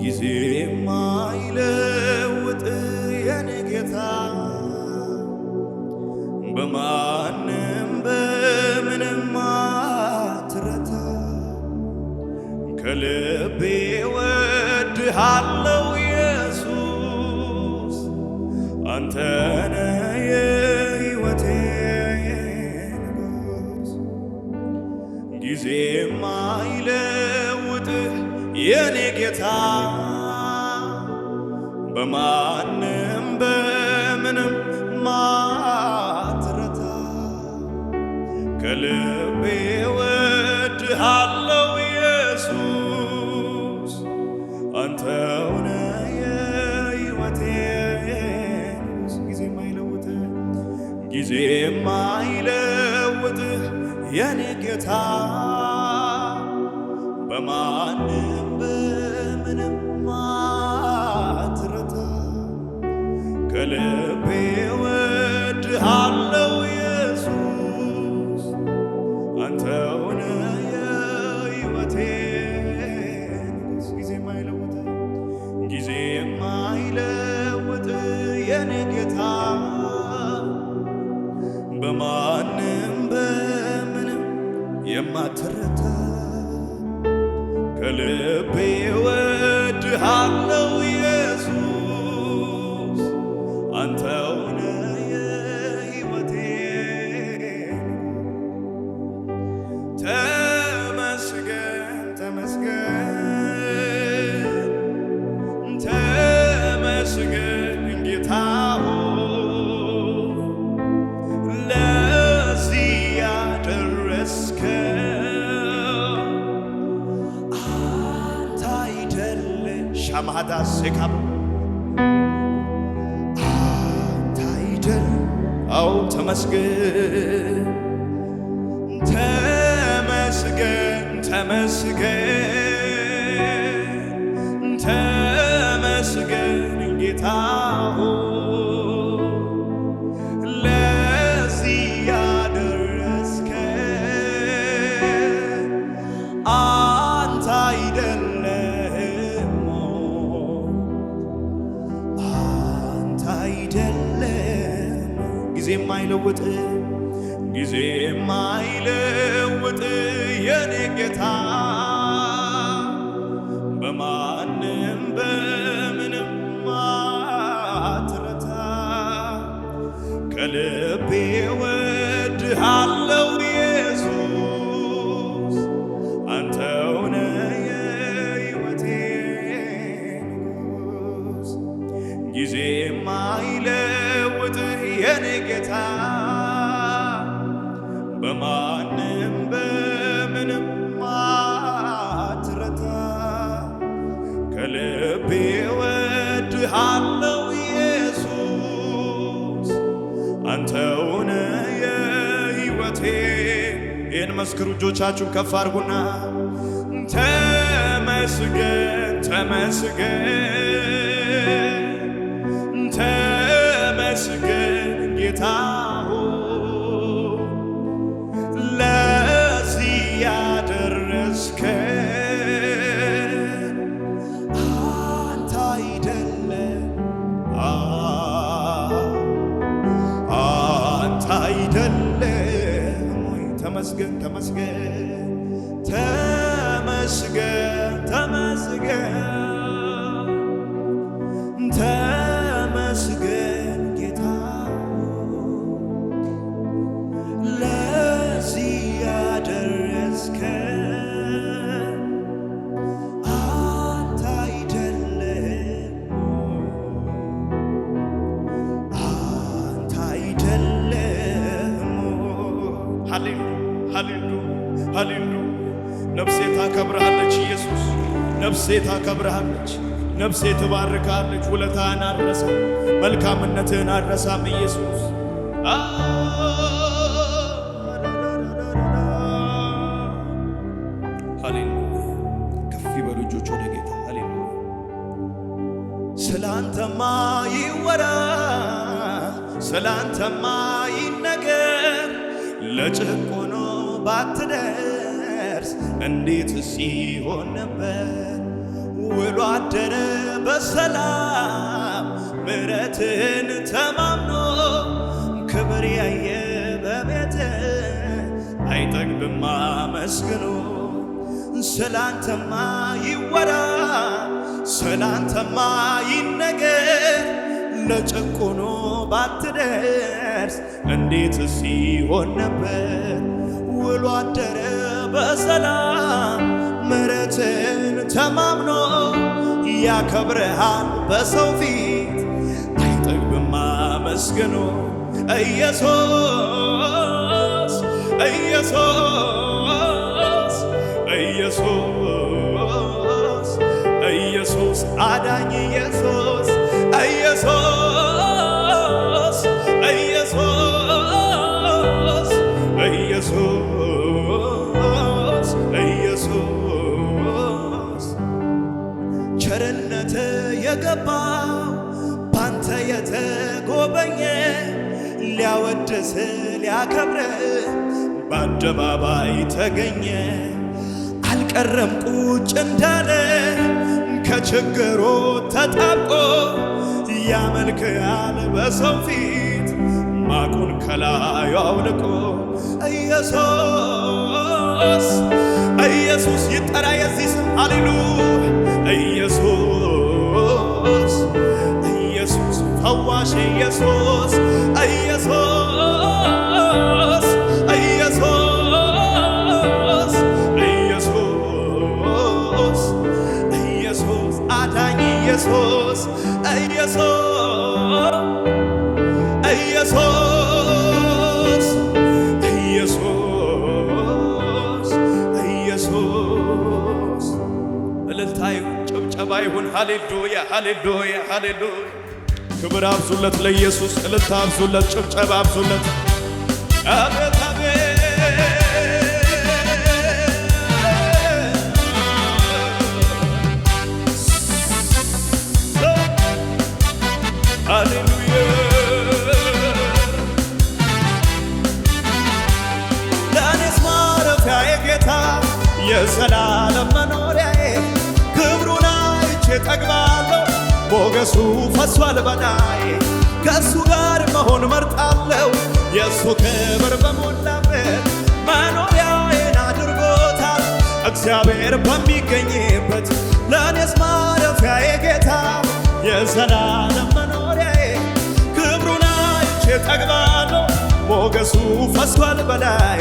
ጊዜ ማይለውጥ የኔ ጌታ በማንም በምንም አትረታ ከልቤ ወድሃለው ኢየሱስ አንተነ የሕይወቴ ንጉስ ጊዜ ማይለውጥ የኔ ጌታ በማንም በምንም ማትረታ ከልቤ ወድሃለው ኢየሱስ አንተው ነህ የሕይወቴ ንጉስ ጊዜ ማይለውጥ የኔ ጌታ በማንም በምንም ማትረታ ከልቤ ወድሃለው ኢየሱስ አንተው ነህ የሕይወቴ ንጉስ ጊዜ ማይለውጥ የኔ ጌታ በማንም በምንም የማትረታ ከልቤ ወድሃለው ኢየሱስ አንተው ነህ የሕይወቴ ተመስገን ተመስገን ጌታ ለዚህ ያደረስከው አንተ አይደለህ ሻማዳ ሴካብ አንተ አይደለህ አው ተመስገን ጌታ ለዚህ ያደረስከን አንተ አይደለህም ጊዜ ማይለውጥ የኔ ጌታ በማንም በምንም አትረታ ከልቤ ወድሃለው ኢየሱስ አንተው ነህ የሕይወቴ ንጉስ ጊዜ ማይለውጥ የኔ ጌታ በማንም በምንም አትረታ ከልቤ ወድሃለው ኢየሱስ አንተው ነህ የሕይወቴ ይህን መስክሩ እጆቻችሁን ከፍ አድርጉና ተመስገን ጌታ ለዚህ ያደረስከን አንተ አይደለህም ወይ ተመስገን ጌታ ለዚህ ያደረስከን አንተ አይደለህም ሃሌሉያ ነፍሴ ታከብርሃለች ኢየሱስ ነፍሴ ታከብርሃለች ነፍሴ ትባርካለች ውለታህን አልረሳም መልካምነትህን አልረሳም ኢየሱስ ሃሌሉያ ከፍ ይበሉ እጆች ወደ ጌታ ሃሌሉያ ስላንተማ ይወራ ስላንተማ ይነገር ለጭቆኖ ባትደርስ እንዴት ሲሆን ነበር ውሎ አደረ በሰላም ምሕረትን ተማምኖ ክብር ያየ በቤት አይጠግብም አመስግኖ ስላንተማ ይወራ ስላንተማ ይነገር ለጭቁኑ ባትደርስ እንዴት ሲሆን ነበር ውሎ አደረ በሰላም ምሕረትን ተማምኖ ያከብርሃል በሰው ፊት አይጠግብም አመስግኖ ኢየሱስ ኢየሱስ ኢየሱስ ኢየሱስ አዳኝ ኢየሱስ ኢየሱስ ኢየሱስ ኢየሱስ ኢየሱስ ቸርነት የገባው ባንተ የተጎበኘ ሊያወድስ ሊያከብር በአደባባይ ተገኘ አልቀረም ቁጭ እንዳለ ከችግሩ ተጣብቆ ያመልክሃል በሰው ፊት ማቁን ከላዩ አውልቆ ኢየሱስ ኢየሱስ ይጠራ የዚህ ስም ሃሌሉያ ኢየሱስ ኢየሱስ ፈዋሽ ኢየሱስ ኢየሱስ ኢየሱስ ኢየሱስ ኢየሱስ አዳኝ ኢየሱስ ኢየሱስ ኢየሱስ ኢየሱስ ኢየሱስ እልልታ ይሁን ጭብጨባ ይሁን ሃሌሉያ ሃሌሉያ ሃሌሉያ ክብር አብዙለት ለኢየሱስ እልልታ አብዙለት ጭብጨባ አብዙለት አቤት ሃሌሉያ ለእኔስ ማረፊያዬ ጌታ የዘላለም መኖሪያዬ ክብሩን አይቼ ጠግባለሁ ሞገሱ ፈሷል በላዬ ከእሱ ጋር መሆን መርጣለሁ የእሱ ክብር በሞላበት መኖሪያዬን አድርጎታል እግዚአብሔር በሚገኝበት ለእኔስ ማረፊያዬ ጌታ የዘላለም መኖሪያዬ ክብሩን አይቼ ጠግባለሁ ሞገሱ ፈሷል በላይ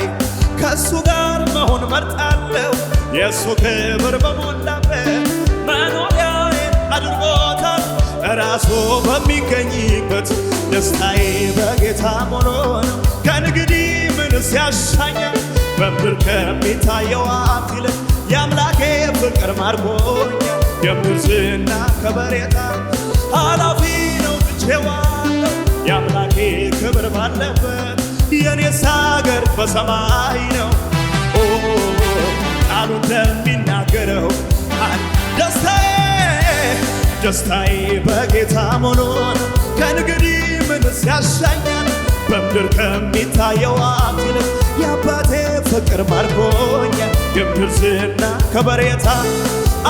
ከእሱ ጋር መሆን መርጣለሁ የእሱ ክብር በሞላበት መኖሪያዬን አድርጎታል ራሱ በሚገኝበት ደስታዬ በጌታ ሙሉ ነው ከእንግዲህ ምንስ ያሻኛል በምድር ከሚታየው ሀብት ይልቅ የአምላኬ ፍቅር ማርኮኛል የምድር ዝና ከበሬታ ኃላፊ ነው ትቼዋለሁ የአምላኬ ክብር ባለበት የኔስ አገር በሰማይ ነው ቃሉ እንደሚናገረው ደስታዬ በጌታ ሙሉ ነው ከእንግዲህ ምንስ ያሻኛል በምድር ከሚታየው ሀብት ይልቅ የአባቴ ፍቅር ማርኮኛል የምድር ዝና ከበሬታ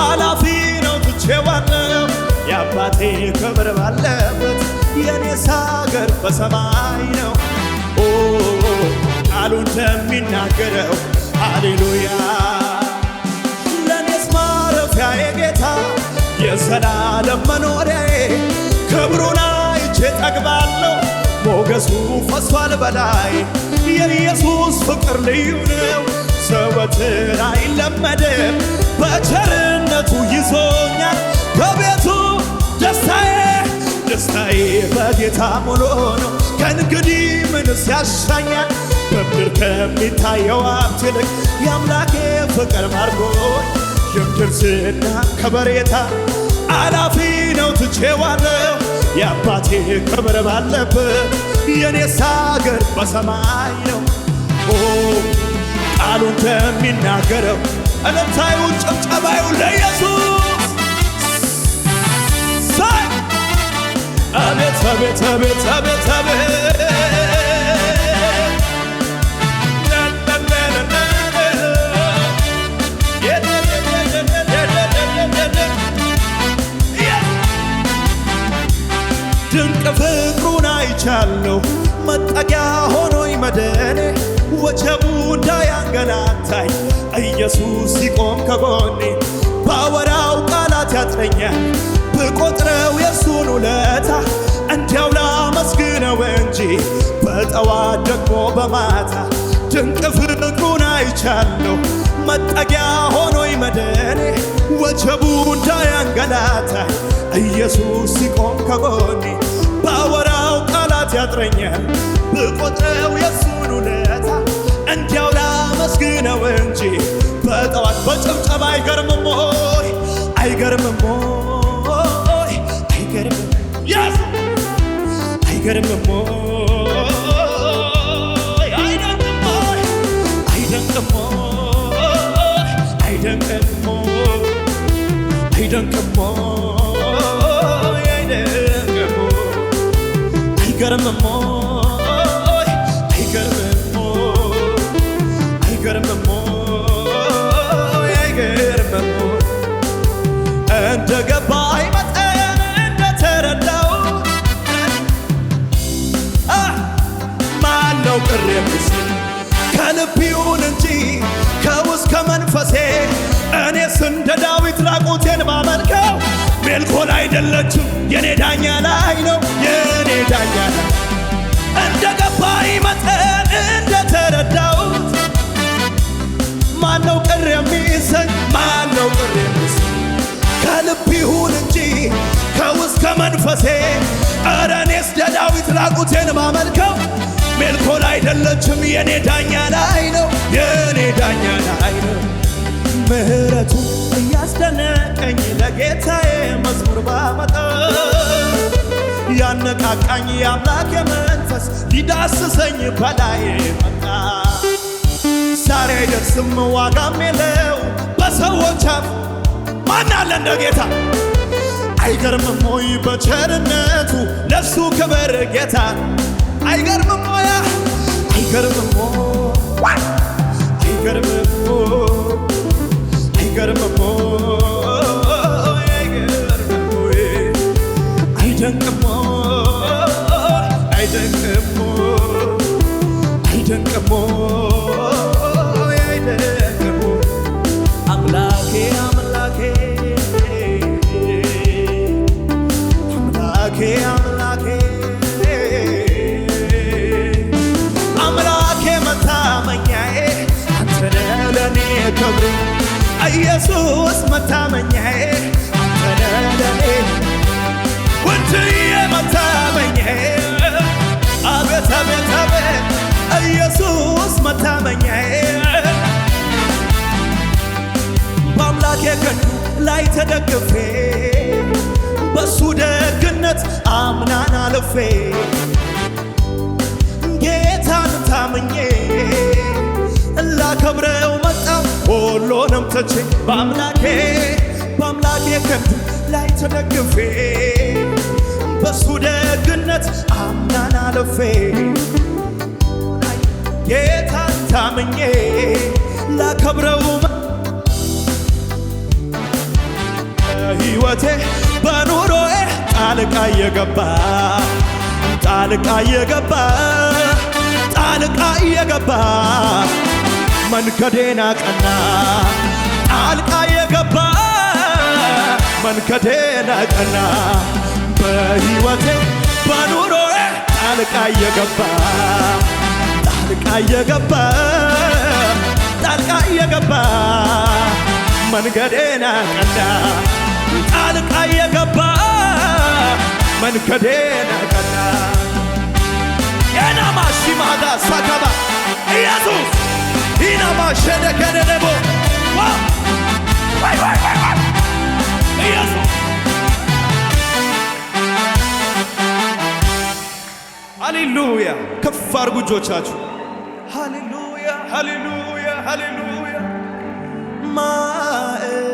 አላፊ ነው ትቼዋለሁ የአባቴ ክብር ባለበት የኔስ አገር በሰማይ ነው ቃሉ እንደሚናገረው ሃሌሉያ ለኔስ ማረፊያዬ ጌታ የዘላለም መኖሪያዬ ክብሩን አይቼ ጠግባለሁ ሞገሱ ፈሷል በላይ የኢየሱስ ፍቅር ልዩ ነው ዘወትር አይለመድም በቸርነቱ ይዞኛል ከቤቱ ደስታዬ በጌታ ሙሉ ነው ከእንግዲህ ምንስ ያሻኛል በምድር ከሚታየው ሀብት ይልቅ የአምላኬ ፍቅር ማርኮኝ የምድር ዝና ከበሬታ አላፊ ነው ትቼዋለሁ የአባቴ ክብር ባለበት የኔስ አገር በሰማይ ነው ቃሉ እንደሚናገረው እልልታዩን ጭብጨባዩን ለኢየሱስ አቤት አቤት አቤት አቤት አቤት ድንቅ ፍቅሩን አይቻለሁ መጠጊያ ሆኖኝ መደኔ ወጀቡ እንዳያንገላታኝ ኢየሱስ ሲቆም ከጎኔ ባወራው ቃላት ያጥረኛል ብቆጥረው የሱን ውለታ እንዲያው ላመስግነው እንጂ በጠዋት ደግሞ በማታ ድንቅ ፍቅሩን አይቻለሁ መጠጊያ ሆኖኝ መደኔ ወጀቡ እንዳያንገላታኝ ኢየሱስ ሲቆም ከጎኔ ባወራው ቃላት ያጥረኛል ብቆጥረው የሱን ውለታ እንዲያው ላመስግነው እንጂ በጠዋት በጭብጨባ አይገርምም ሆይ አይገርምም ሆይ አይገርምም ያስ አይገርምም ሆይ አይደንቅም ሆይ አይደንቅም ሆይ አይደንቅም ሆይ አይደንቅም ሆይ አይደንቅም ሆይ አይገርምም ሆይ አይገርምም ሆይ አይገርምም ሆይ አይገርምም ሆይ እንደገባኝ መጠን እንደተረዳው ማነው ቅር የሚሰኝ ከልብ ይሁን እንጂ ከውስጥ ከመንፈሴ እኔስ እንደ ዳዊት ራቁቴን ባመልከው ሜልኮል አይደለችም የኔ ዳኛ ላይ ነው የኔ ዳኛ ላይ እንደገባኝ መጠን እንደተረዳሁት ማነው ቅር የሚሰኝ ማነው ቅር የሚሰኝ ከልብ ይሁን እንጂ ከውስጥ ከመንፈሴ ኧረ እኔስ እንደ ዳዊት ራቁቴን ባመልከው ሜልኮል አይደለችም የኔ ዳኛ ላይ ነው የኔ ዳኛ ላይ ነው ምህረቱ እያስደነቀኝ ለጌታዬ መዝሙር ባመጣ ያነቃቃኝ የአምላክ መንፈስ ሊዳስሰኝ በላዬ መጣ ዛሬ አይደርስም ዋጋም የለው በሰዎች አፍ ማን አለ እንደ ጌታ አይገርምም ሆይ በቸርነቱ ለሱ ክብር ጌታ አይገርምም ሆይ አይገርምም ሆይ አይገርምም ሆይ አይገርምም ሆይ አይገርምም ሆይ አይደንቅም ሆይ አይደንቅም ሆይ አይደንቅም ሆይ አይደንቅም ሆይ አምላኬ አምላኬ አምላኬ አምላኬ አምላኬ መታመኛዬ አንተ ነህ ለኔ ክብሬ ኢየሱስ መታመኛዬ አንተ ነህ ለኔ ውድዬ መታመኛዬ አቤት አቤት አቤት ኢየሱስ መታመኛዬ በአምላኬ ክንዱ ላይ ተደግፌ በሱ ደግነት አምናን አልፌ ጌታን ታምኜ ላከብረው መጣሁ ሁሉንም ትቼ በአምላኬ ክንዱ ላይ ተደግፌ በሱ ደግነት አምናን አልፌ ጌታን ታምኜ ላከብረው ሕይወቴ በኑሮዬ ጣልቃ የገባ ጣልቃ የገባ ጣልቃ የገባ መንገዴን አቀና ጣልቃ የገባ መንገዴን አቀና በሕይወቴ በኑሮዬ ጣልቃ የገባ ጣልቃ የገባ ጣልቃ የገባ መንገዴን አቀና ጣልቃ የገባ መንገዴን አቀና የናማ ሲማዳ ሳካባ ኢየሱስ ኢናማ ሸደከደደቦ ዋይ ኢየሱስ ሃሌሉያ ከፍ አድርጉ እጆቻችሁ ሃሌሉያ ሃሌሉያ ሃሌሉያ ማዕረጌ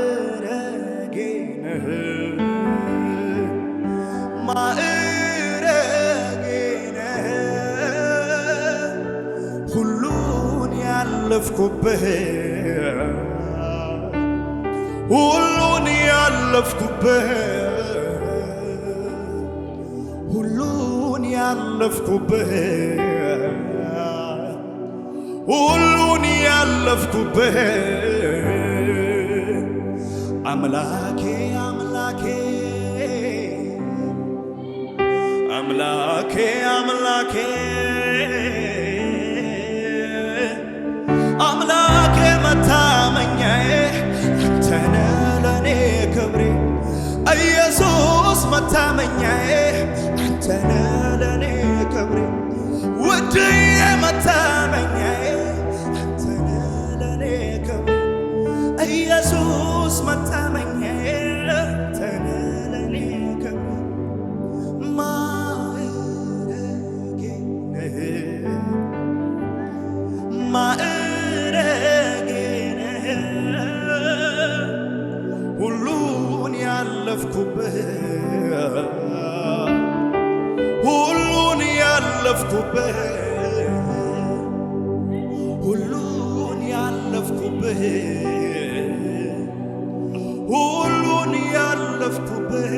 ነህ ማዕረጌ ነህ ሁሉን ያለፍኩብህ ሁሉን ያለፍኩብህ ያለፍኩብህ ሁሉን ያለፍኩብህ አምላኬ አምላኬ አምላኬ አምላኬ አምላኬ መታመኛዬ አንተነ ለኔ ክብሬ ኢየሱስ መታመኛዬ አንተነ ለኔ ክብሬ ውድዬ መታመኛዬ አንተነ ለኔ ክብሬ ኢየሱስ መታመኛዬ አንተነ ለኔ ክብሬ ማዕረጌ ነህ ማዕረጌ ነህ ሁሉን ያለፍኩብህ ሁሉን ያለፍኩብህ ሁሉን ያለፍኩብህ ሁሉን ያለፍኩብህ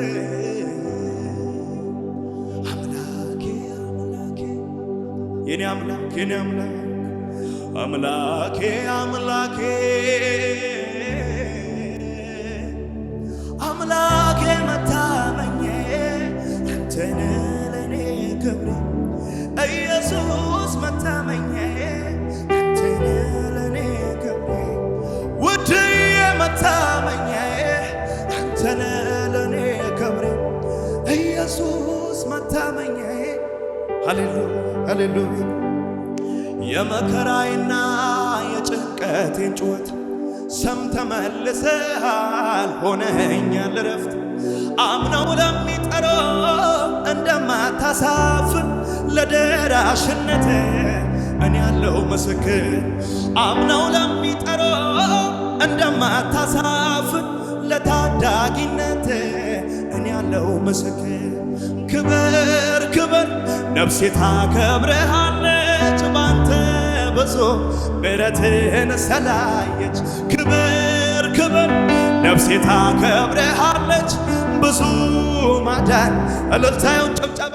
አምላኬ አምላኬ የኔ አምላክ የኔ አምላክ አምላኬ አምላኬ አምላኬ መታመኛዬ አንተነ ለኔ ክብሬ ኢየሱስ መታመኛዬ አንተነ ለኔ ክብሬ ውድዬ መታመኛዬ አንተነ ለኔ ክብሬ ኢየሱስ መታመኛዬ ሃሌሉያ ሃሌሉያ የመከራዬና የጭንቀቴን ጩኸት ሰምተህ መልሰሃል ሆነኸኛል ረፍት አምነው ለሚጠሩ እንደማታሳፍር ለደራሽነት እኔ ያለው ምስክር አምነው ለሚጠሩ እንደማታሳፍር ለታዳጊነት እኔ ያለው ምስክር ክብር ክብር ነፍሴ ታከብርሃለች ባንተ ብዙ ምሕረትህን ስላየች ክብር ክብር ነፍሴ ታከብርሃለች ብዙ ማዳን እልልታዩን ጭብጨባ